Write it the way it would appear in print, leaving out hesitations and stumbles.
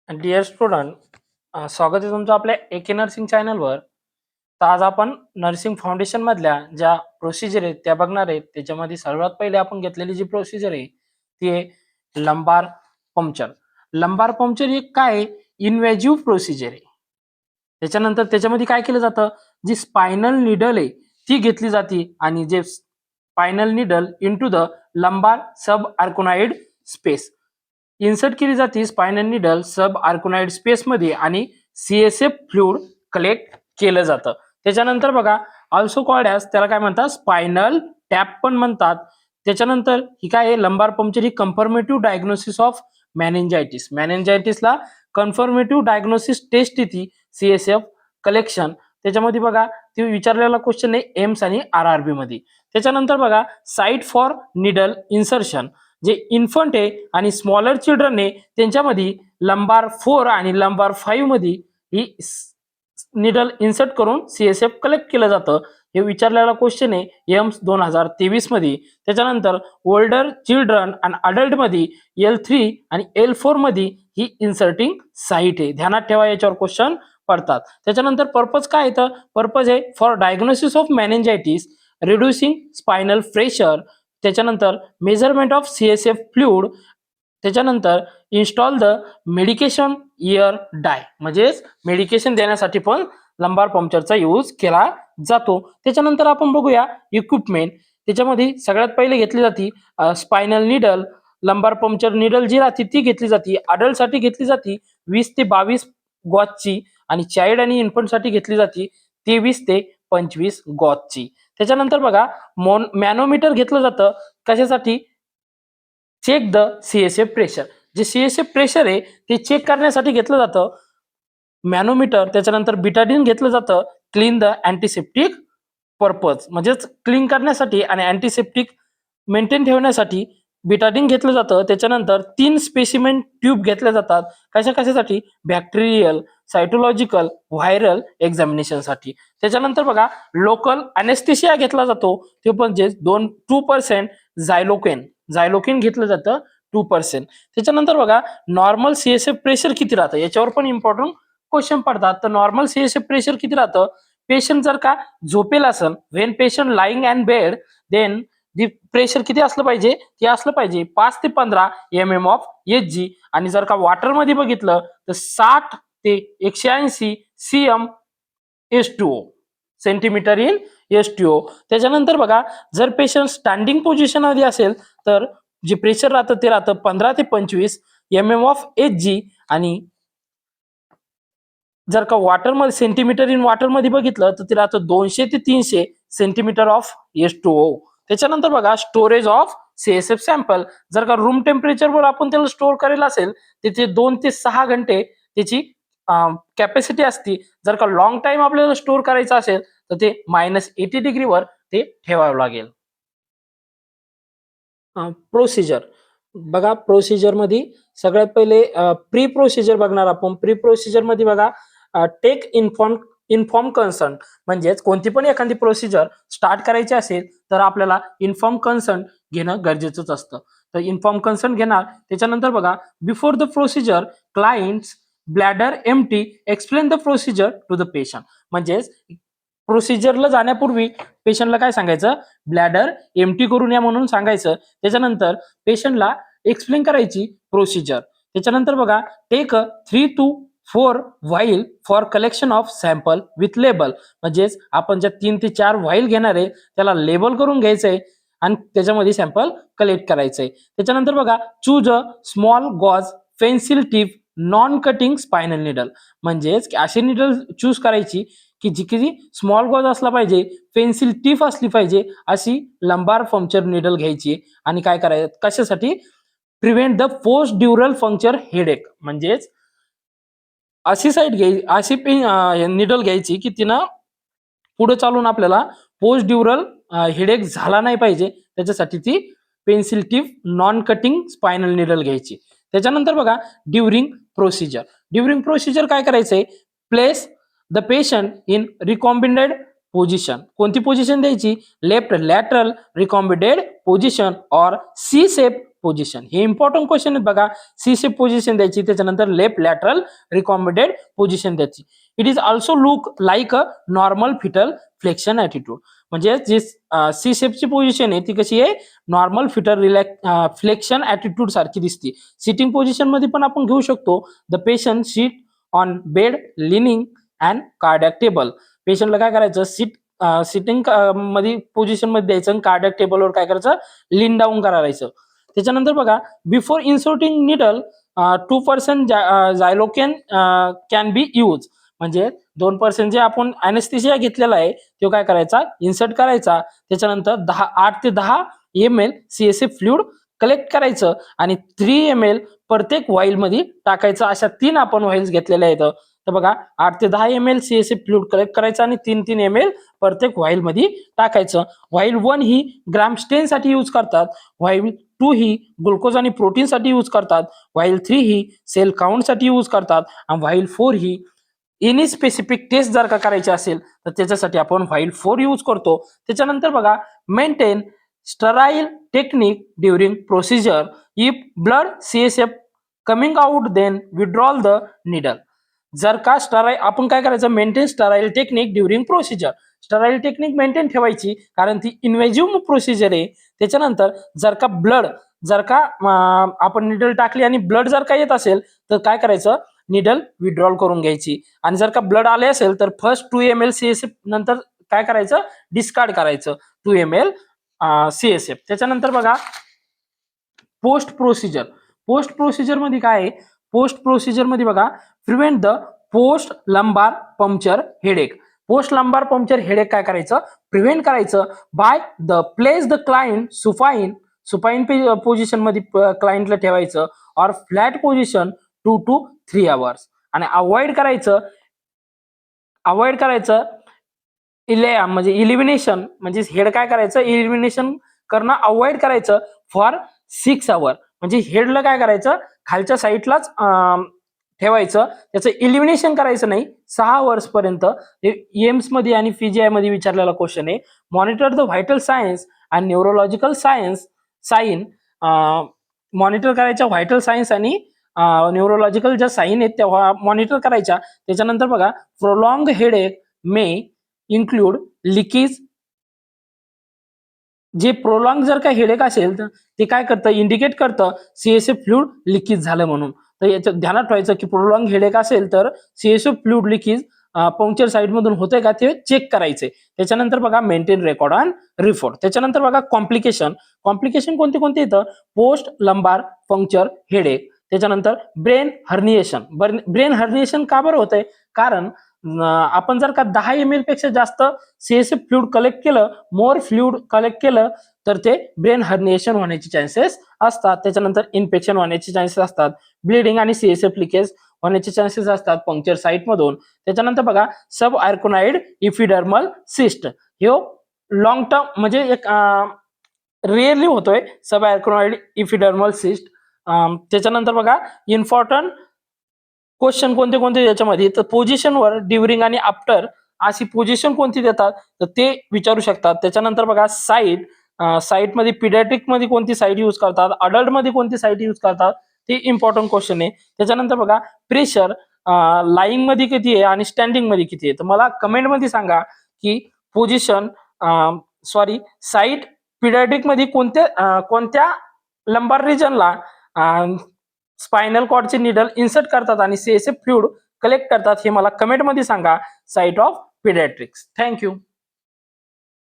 Dear student, स्वागत आहे तुमचं आपल्या एके नर्सिंग चॅनलवर. तर आज आपण नर्सिंग फाउंडेशन मधल्या ज्या प्रोसिजर आहेत त्या बघणार आहेत. त्याच्यामध्ये सर्वात पहिले आपण घेतलेली जी प्रोसिजर आहे ती आहे लंबार पंक्चर. लंबार पंक्चर ही काय इन्व्हेजिव्ह प्रोसिजर आहे. त्याच्यानंतर त्याच्यामध्ये काय केलं जातं, जी स्पायनल निडल आहे ती घेतली जाते आणि जे spinal needle into the lumbar sub arachnoid space insert केली जाते spinal needle sub arachnoid space मध्ये आणि सीएसएफ फ्लुइड कलेक्ट केलं जातं. त्याच्यानंतर बघा ऑल्सो कॉल्ड ॲज, त्याला काय म्हणतात स्पायनल टॅप पण म्हणतात. त्याच्यानंतर ही काय आहे लंबार पंक्चर ही कन्फर्मेटिव्ह डायग्नोसिस ऑफ मॅनेंजायटिस. मॅनेंजायटिसला कन्फर्मेटिव्ह डायग्नोसिस टेस्ट येते सीएसएफ कलेक्शन. त्याच्यामध्ये बघा ते विचारलेला क्वेश्चन आहे एम्स आणि आरआरबी मध्ये. त्याच्यानंतर बघा साईट फॉर निडल इन्सर्शन, जे इन्फंट आहे आणि स्मॉलर चिल्ड्रन आहे त्यांच्यामध्ये लंबार 4 आणि लंबार 5 मध्ये ही निडल इन्सर्ट करून सीएसएफ कलेक्ट केलं जातं. हे विचारलेला क्वेश्चन आहे एम्स 2023 मध्ये. त्याच्यानंतर ओल्डर चिल्ड्रन आणि अडल्ट मध्ये L3 आणि L4 मध्ये ही इन्सर्टिंग साईट आहे. ध्यानात ठेवा, याच्यावर क्वेश्चन पडतात. त्याच्यानंतर पर्पज काय येतं, पर्पज आहे for diagnosis of meningitis, reducing spinal pressure, त्याच्यानंतर मेजरमेंट ऑफ सीएसएफ फ्लुइड, त्याच्यानंतर इन्स्टॉल द मेडिकेशन इयर डाय, म्हणजेच मेडिकेशन देण्यासाठी पण लंबार पंक्चरचा यूज केला जातो. त्याच्यानंतर आपण बघूया इक्विपमेंट. त्याच्यामध्ये सगळ्यात पहिले घेतली जाते spinal needle. Lumbar puncture needle जी राहते ती घेतली जाते. अडल्ट साठी घेतली जाते 20 ते 22 गॉजची आणि चाइल्ड आणि इन्फंट साठी घेतली जाते 23 ते 25 गॉजची. त्याच्यानंतर बघा मॅनोमीटर घेतलं जातं कशासाठी, चेक द सीएसएफ प्रेशर. जे सीएसएफ प्रेशर आहे ते चेक करण्यासाठी घेतलं जातं मॅनोमीटर. त्याच्यानंतर बिटाडीन घेतलं जातं क्लीन द अँटीसेप्टिक पर्पज, म्हणजेच क्लीन करण्यासाठी आणि अँटीसेप्टिक मेंटेन ठेवण्यासाठी बिटाडीन घेतलं जातं. त्याच्यानंतर 3 स्पेसिमेन ट्यूब घेतल्या जातात कशासाठी, बॅक्टेरियल, सायटोलॉजिकल, व्हायरल एक्झामिनेशनसाठी. त्याच्यानंतर बघा लोकल अनेस्थेशिया घेतला जातो, ते म्हणजे 2% झायलोकेन घेतलं जातं 2%. त्याच्यानंतर बघा नॉर्मल सीएसएफ प्रेशर किती राहतं, याच्यावर पण इम्पॉर्टंट क्वेश्चन पडतात. तर नॉर्मल सीएसएफ प्रेशर किती राहतं, पेशंट जर का झोपेल असेल, when patient lying and bed, then the pressure किती असलं पाहिजे, ते असलं पाहिजे 5 ते 15 mm ऑफ Hg. आणि जर का वॉटर मध्ये बघितलं तर 60 ते 180 cm H2O, centimetre in H2O. त्याच्यानंतर बघा जर पेशंट स्टँडिंग पोझिशन मध्ये असेल तर जे प्रेशर राहतं ते राहतं 15 ते 25 mm ऑफ Hg. आणि जर का वॉटर मध्ये सेंटीमीटर इन वॉटर मध्ये बघितलं तर ते राहतं 200 ते 300 सेंटीमीटर ऑफ H2O. त्याच्यानंतर बघा स्टोरेज ऑफ सीएसएफ सॅम्पल. जर का रूम टेम्परेचरवर आपण त्याला स्टोअर करेल असेल त्याचे 2 ते 6 घंटे त्याची कॅपॅसिटी असते. जर का लॉंग टाइम आपल्याला स्टोअर करायचं असेल तर ते -80 डिग्रीवर ते ठेवावं लागेल. प्रोसिजर बघा, प्रोसिजर मध्ये सगळ्यात पहिले प्री प्रोसिजर बघणार आपण. प्री प्रोसिजर मध्ये बघा टेक इन्फॉर्म कन्सर्न, म्हणजेच कोणती पण एखादी प्रोसिजर स्टार्ट करायची असेल तर आपल्याला इन्फॉर्म कन्सर्न घेणं गरजेचंच असतं. तर इन्फॉर्म कन्सर्न घेणार. त्याच्यानंतर बघा before the procedure clients bladder empty explain the procedure to the patient, म्हणजेच प्रोसिजरला जाण्यापूर्वी पेशंटला काय सांगायचं, ब्लॅडर एम्प्टी करून या म्हणून सांगायचं. त्याच्यानंतर पेशंटला एक्सप्लेन करायची प्रोसिजर. त्याच्यानंतर बघा take 3 to 4 vial for collection of sample with label, म्हणजेच आपण ज्या 3 ते 4 व्हाईल घेणार आहे त्याला लेबल करून घ्यायचंय आणि त्याच्यामध्ये सॅम्पल कलेक्ट करायचंय. त्याच्यानंतर बघा choose a small gauge pencil tip non cutting spinal needle, म्हणजेच अशी निडल चूज करायची की जी की स्मॉल गॉज असला पाहिजे, पेन्सिल टिप असली पाहिजे, अशी लंबार पंक्चर निडल घ्यायची. आणि काय करायचं कशासाठी, prevent the post dural puncture headache, म्हणजेच अशी साईड घ्यायची, अशी निडल घ्यायची की तिनं पुढे चालून आपल्याला पोस्ट ड्युरल हेडेक झाला नाही पाहिजे, त्याच्यासाठी ती pencil tip non cutting spinal needle घ्यायची. त्याच्यानंतर बघा ड्युरिंग प्रोसिजर. ड्युरिंग प्रोसिजर काय करायचंय, place the patient in recumbent position. कोणती पोझिशन द्यायची, लेफ्ट लॅटरल रिकॉम्बिनेड पोझिशन और सी शेप पोझिशन. हे इम्पॉर्टंट क्वेश्चन आहेत बघा. सी शेप पोझिशन द्यायची, त्याच्यानंतर लेफ्ट लॅटरल रिकॉमेंडेड पोझिशन द्यायची. It is also look like a normal foetal flexion attitude. म्हणजे जी सी शेपची पोझिशन आहे ती कशी आहे, नॉर्मल फिटल फ्लेक्शन ॲटिट्यूड सारखी दिसते. सिटिंग पोझिशन मध्ये पण आपण घेऊ शकतो. The patient seat on bed leaning and cardiac table. पेशंटला काय करायचं, सिटिंग मध्ये पोझिशन मध्ये द्यायचं आणि कार्डियाक टेबलवर काय करायचं, लिन डाऊन करायचं. त्याच्यानंतर बघा, before inserting needle 2% xylocaine can be use. म्हणजे 2% जे आपण अॅनेस्थेशिया घेतलेला आहे तो काय करायचा, इन्सर्ट करायचा. त्याच्यानंतर 8 ते 10 ml CSF फ्लुइड कलेक्ट करायचं आणि 3 ml प्रत्येक व्हाईल मध्ये टाकायचं. अशा 3 आपण व्हाईल्स घेतलेल्या आहेत. तर बघा, 8 ते 10 ml CSF फ्लुइड कलेक्ट करायचं आणि 3 ml प्रत्येक व्हाईल मध्ये टाकायचं. व्हाईल 1 ही ग्राम स्टेन साठी यूज करतात. व्हाईल 2 ही ग्लुकोज आणि प्रोटीन साठी यूज करतात. व्हाईल 3 ही सेल काउंट साठी यूज करतात. आणि व्हाईल 4 ही एनी स्पेसिफिक टेस्ट जर का करायची असेल तर त्याच्यासाठी आपण व्हाईल 4 यूज करतो. त्याच्यानंतर बघा, maintain sterile technique during procedure. If blood CSF coming out then withdraw the needle. जर का स्टराईल, आपण काय करायचं, maintain sterile technique during procedure. Sterile technique maintain ठेवायची कारण ती इन्व्हेजिव्ह प्रोसिजर आहे. त्याच्यानंतर जर का ब्लड, जर का आपण निडल टाकली आणि ब्लड जर का येत असेल तर काय करायचं, निडल विड्रॉल करून घ्यायची. आणि जर का ब्लड आले असेल तर फर्स्ट 2 ml CSF नंतर काय करायचं, डिस्कार्ड करायचं 2 ml CSF. त्याच्यानंतर बघा, पोस्ट प्रोसिजर. पोस्ट प्रोसिजर मध्ये काय आहे, पोस्ट प्रोसिजर मध्ये बघा, prevent the post lumbar puncture headache. Post lumbar puncture headache काय करायचं, प्रिव्हेंट करायचं by the place the client supine position मध्ये क्लायंटला ठेवायचं, और फ्लॅट पोझिशन 2 to 3 hours. आणि अवॉइड करायचं म्हणजे इलिमिनेशन, म्हणजे हेड काय करायचं, इलिमिनेशन करणं अवॉइड करायचं फॉर 6 hours. म्हणजे हेडला काय करायचं, खालच्या साईडलाच ठेवायचं, त्याचं इलिमिनेशन करायचं नाही 6 hours पर्यंत. एम्स मध्ये आणि PGI मध्ये विचारलेला क्वेश्चन आहे. Monitor the vital signs and neurological sign. Monitor करायच्या व्हायटल सायन्स आणि न्यूरोलॉजिकल ज्या साईन आहेत त्या मॉनिटर करायच्या. त्याच्यानंतर बघा, prolong headache may include leakage. जे प्रोलॉंग जर का हेडेक असेल तर ते काय करतं, इंडिकेट करतं CSF फ्लुइड लिकेज झालं म्हणून. तर याच्यात ध्यानात ठेवायचं की प्रोलॉंग हेडेक असेल तर CSF fluid leakage puncture side मधून होतंय का ते चेक करायचे. त्याच्यानंतर बघा, मेंटेन रेकॉर्ड ऑन रिपोर्ट. त्याच्यानंतर बघा, कॉम्प्लिकेशन कोणते कोणते येतं, पोस्ट लंबार पंक्चर हेडेक. त्याच्यानंतर ब्रेन हर्निएशन. ब्रेन हर्निएशन का बरं होतंय, कारण आपण जर का 10 ml पेक्षा जास्त CSF फ्लुइड कलेक्ट केलं, मोर फ्लुइड कलेक्ट केलं तर ते ब्रेन हर्निएशन होण्याचे चान्सेस असतात. त्याच्यानंतर इन्फेक्शन होण्याचे चान्सेस असतात. ब्लिडिंग आणि CSF लिकेज होण्याचे चान्सेस असतात पंक्चर साईट मधून. त्याच्यानंतर बघा, सब आर्कोनाइड इपिडर्मल सिस्ट. ह्यो लॉंग टर्म म्हणजे एक रेअरली होतोय सब आर्कोनाइड इपिडर्मल सिस्ट. त्याच्यानंतर बघा, इम्पॉर्टंट क्वेश्चन कोणते कोणते याच्यामध्ये, तर पोझिशनवर ड्युरिंग आणि आफ्टर अशी पोझिशन कोणती देतात तर ते विचारू शकतात. त्याच्यानंतर बघा, साईट मध्ये पिडियाट्रिक मध्ये कोणती साईट यूज करतात, अडल्ट मध्ये कोणती साईट यूज करतात, ते इम्पॉर्टंट क्वेश्चन आहे. त्याच्यानंतर बघा, प्रेशर लाईंग मध्ये किती आहे आणि स्टँडिंग मध्ये किती आहे. तर मला कमेंट मध्ये सांगा की पोझिशन साईट पिडियाट्रिक मध्ये कोणत्या लंबार रिजनला स्पायनल कॉर्डचे निडल इन्सर्ट करतात आणि CSF फ्लुइड कलेक्ट करतात, हे मला कमेंट मध्ये सांगा. Site of paediatrics. थँक्यू.